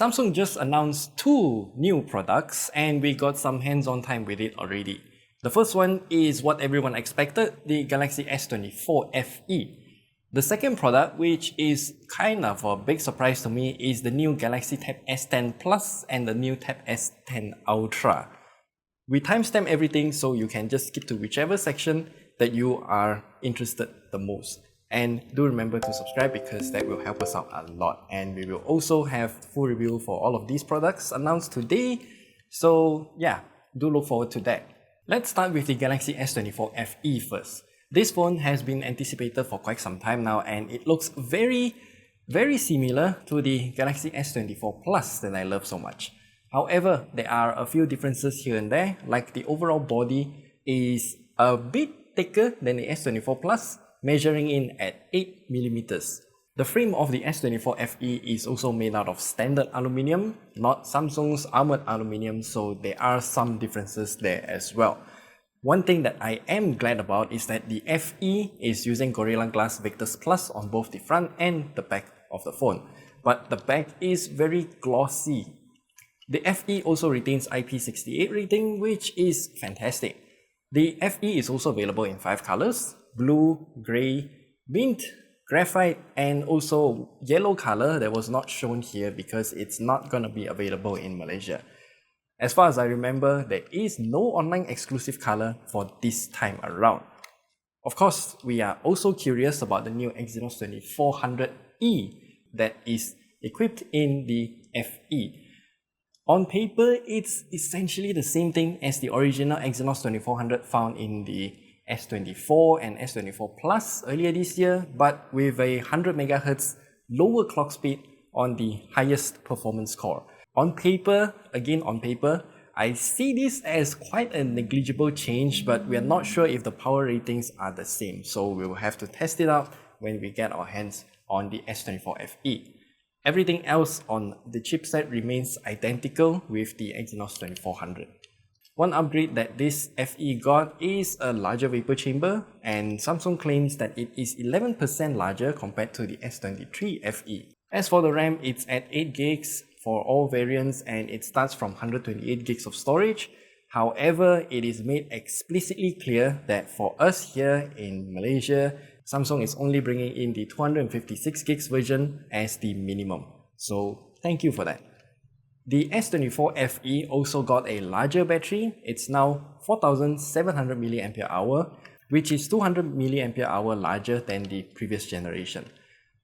Samsung just announced two new products and we got some hands-on time with it already. The first one is what everyone expected, the Galaxy S24 FE. The second product, which is kind of a big surprise to me, is the new Galaxy Tab S10 Plus and the new Tab S10 Ultra. We timestamp everything so you can just skip to whichever section that you are interested the most. And do remember to subscribe because that will help us out a lot. And we will also have full review for all of these products announced today. So yeah, do look forward to that. Let's start with the Galaxy S24 FE first. This phone has been anticipated for quite some time now and it looks very similar to the Galaxy S24 Plus that I love so much. However, there are a few differences here and there, like the overall body is a bit thicker than the S24 Plus, measuring in at 8mm. The frame of the S24 FE is also made out of standard aluminium, not Samsung's armored aluminium, so there are some differences there as well. One thing that I am glad about is that the FE is using Gorilla Glass Victus Plus on both the front and the back of the phone, but the back is very glossy. The FE also retains IP68 rating, which is fantastic. The FE is also available in 5 colors: blue, grey, mint, graphite, and also yellow color that was not shown here because it's not gonna be available in Malaysia. As far as I remember, there is no online exclusive color for this time around. Of course, we are also curious about the new Exynos 2400E that is equipped in the FE. On paper, it's essentially the same thing as the original Exynos 2400 found in the S24 and S24 Plus earlier this year, but with a 100MHz lower clock speed on the highest performance core. On paper, I see this as quite a negligible change, but we are not sure if the power ratings are the same, so we will have to test it out when we get our hands on the S24 FE. Everything else on the chipset remains identical with the Exynos 2400. One upgrade that this FE got is a larger vapor chamber, and Samsung claims that it is 11% larger compared to the S23 FE. As for the RAM, it's at 8GB for all variants and it starts from 128GB of storage. However, it is made explicitly clear that for us here in Malaysia, Samsung is only bringing in the 256GB version as the minimum. So thank you for that. The S24 FE also got a larger battery. It's now 4700 mAh, which is 200 mAh larger than the previous generation.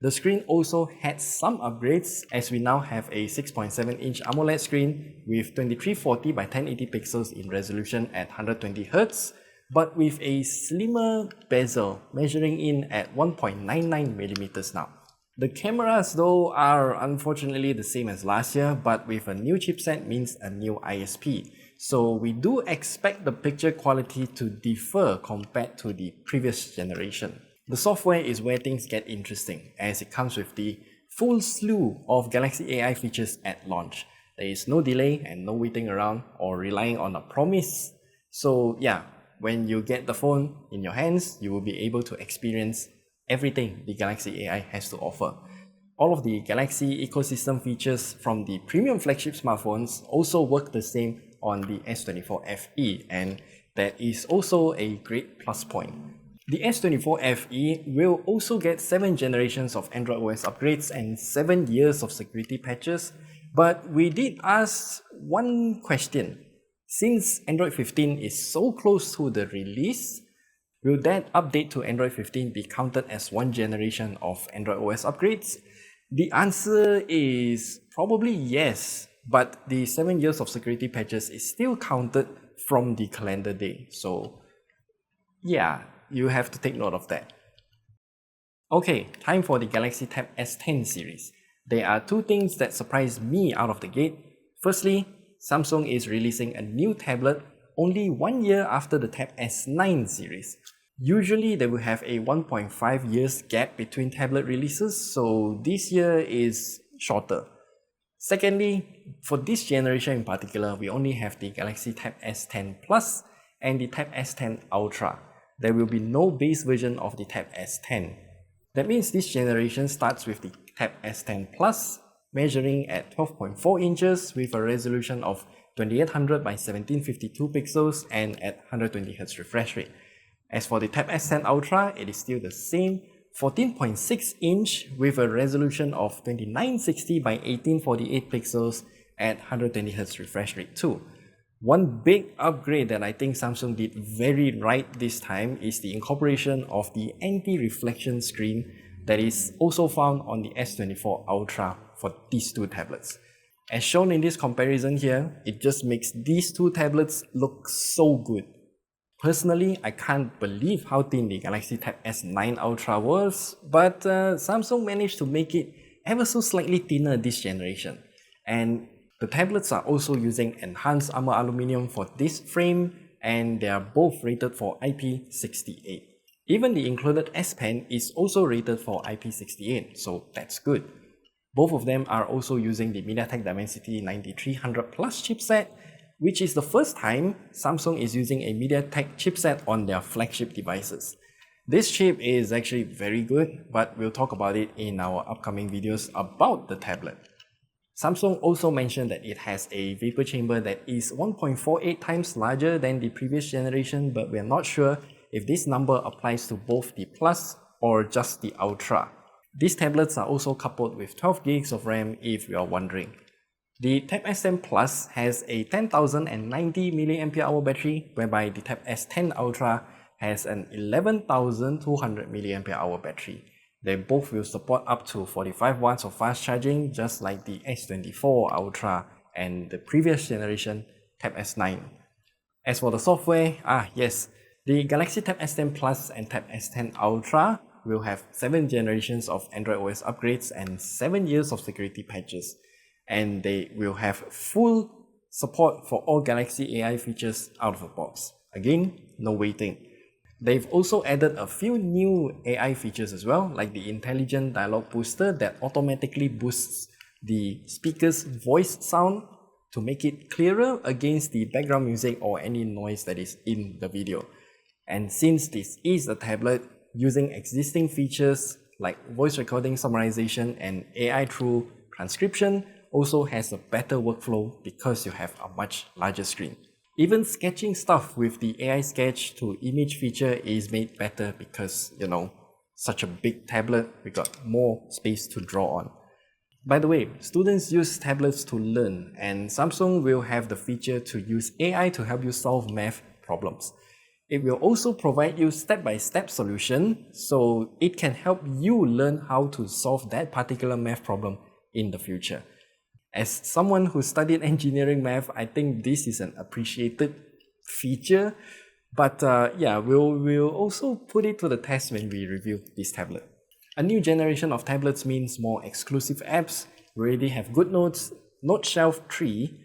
The screen also had some upgrades as we now have a 6.7-inch AMOLED screen with 2340 by 1080 pixels in resolution at 120Hz, but with a slimmer bezel measuring in at 1.99mm now. The cameras though are unfortunately the same as last year, but with a new chipset means a new ISP. So we do expect the picture quality to differ compared to the previous generation. The software is where things get interesting as it comes with the full slew of Galaxy AI features at launch. There is no delay and no waiting around or relying on a promise. So yeah, when you get the phone in your hands, you will be able to experience everything the Galaxy AI has to offer. All of the Galaxy ecosystem features from the premium flagship smartphones also work the same on the S24 FE, and that is also a great plus point. The S24 FE will also get 7 generations of Android OS upgrades and 7 years of security patches, but we did ask one question. Since Android 15 is so close to the release, will that update to Android 15 be counted as 1 generation of Android OS upgrades? The answer is probably yes, but the 7 years of security patches is still counted from the calendar day. So yeah, you have to take note of that. Okay, time for the Galaxy Tab S10 series. There are 2 things that surprised me out of the gate. Firstly, Samsung is releasing a new tablet only 1 year after the Tab S9 series. Usually they will have a 1.5 years gap between tablet releases, so this year is shorter. Secondly, for this generation in particular, we only have the Galaxy Tab S10 Plus and the Tab S10 Ultra. There will be no base version of the Tab S10. That means this generation starts with the Tab S10 Plus, measuring at 12.4 inches with a resolution of 2800 by 1752 pixels and at 120Hz refresh rate. As for the Tab S10 Ultra, it is still the same 14.6 inch with a resolution of 2960 by 1848 pixels at 120Hz refresh rate too. One big upgrade that I think Samsung did very right this time is the incorporation of the anti-reflection screen that is also found on the S24 Ultra for these two tablets. As shown in this comparison here, it just makes these two tablets look so good. Personally, I can't believe how thin the Galaxy Tab S9 Ultra was, but Samsung managed to make it ever so slightly thinner this generation. And the tablets are also using enhanced armor aluminium for this frame, and they are both rated for IP68. Even the included S Pen is also rated for IP68, so that's good. Both of them are also using the MediaTek Dimensity 9300 Plus chipset, which is the first time Samsung is using a MediaTek chipset on their flagship devices. This chip is actually very good, but we'll talk about it in our upcoming videos about the tablet. Samsung also mentioned that it has a vapor chamber that is 1.48 times larger than the previous generation, but we're not sure if this number applies to both the Plus or just the Ultra. These tablets are also coupled with 12 gigs of RAM if you are wondering. The Tab S10 Plus has a 10,090 mAh battery, whereby the Tab S10 Ultra has an 11,200 mAh battery. They both will support up to 45 watts of fast charging, just like the S24 Ultra and the previous generation Tab S9. As for the software, yes, the Galaxy Tab S10 Plus and Tab S10 Ultra will have 7 generations of Android OS upgrades and 7 years of security patches. And they will have full support for all Galaxy AI features out of the box. Again, no waiting. They've also added a few new AI features as well, like the intelligent dialogue booster that automatically boosts the speaker's voice sound to make it clearer against the background music or any noise that is in the video. And since this is a tablet using existing features like voice recording summarization and AI through transcription, also has a better workflow because you have a much larger screen. Even sketching stuff with the AI sketch to image feature is made better because, such a big tablet, we got more space to draw on. By the way, students use tablets to learn, and Samsung will have the feature to use AI to help you solve math problems. It will also provide you step-by-step solution, so it can help you learn how to solve that particular math problem in the future. As someone who studied engineering math, I think this is an appreciated feature, but we'll also put it to the test when we review this tablet. A new generation of tablets means more exclusive apps. We already have GoodNotes, Note Shelf 3,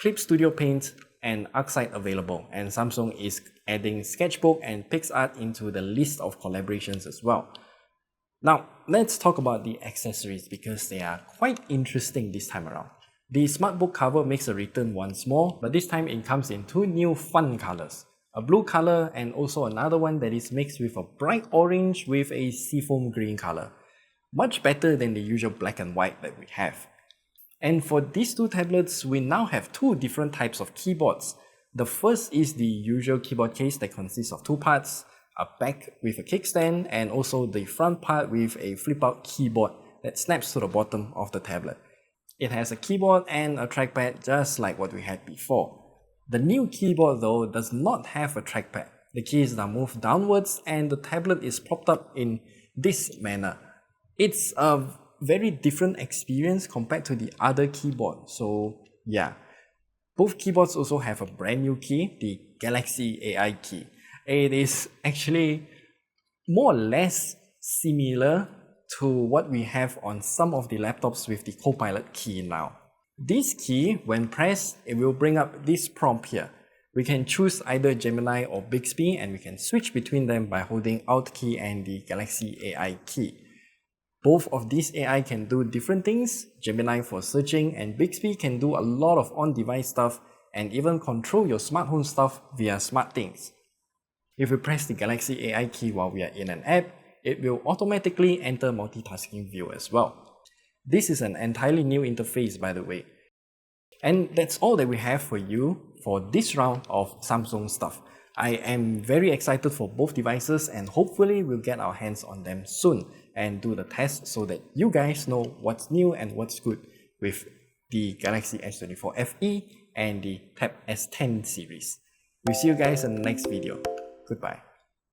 Clip Studio Paint, and ArcSight available, and Samsung is adding Sketchbook and PixArt into the list of collaborations as well. Now, let's talk about the accessories because they are quite interesting this time around. The SmartBook cover makes a return once more, but this time it comes in 2 new fun colors. A blue color and also another one that is mixed with a bright orange with a seafoam green color. Much better than the usual black and white that we have. And for these two tablets, we now have 2 different types of keyboards. The first is the usual keyboard case that consists of 2 parts, a back with a kickstand, and also the front part with a flip-out keyboard that snaps to the bottom of the tablet. It has a keyboard and a trackpad just like what we had before. The new keyboard though does not have a trackpad. The keys are moved downwards and the tablet is propped up in this manner. It's a very different experience compared to the other keyboard, so yeah. Both keyboards also have a brand new key, the Galaxy AI key. It is actually more or less similar to what we have on some of the laptops with the Copilot key now. This key, when pressed, it will bring up this prompt here. We can choose either Gemini or Bixby and we can switch between them by holding Alt key and the Galaxy AI key. Both of these AI can do different things. Gemini for searching and Bixby can do a lot of on-device stuff and even control your smart home stuff via SmartThings. If we press the Galaxy AI key while we are in an app, it will automatically enter multitasking view as well. This is an entirely new interface, by the way. And that's all that we have for you for this round of Samsung stuff. I am very excited for both devices and hopefully we'll get our hands on them soon and do the test so that you guys know what's new and what's good with the Galaxy S24 FE and the Tab S10 series. We'll see you guys in the next video. Goodbye.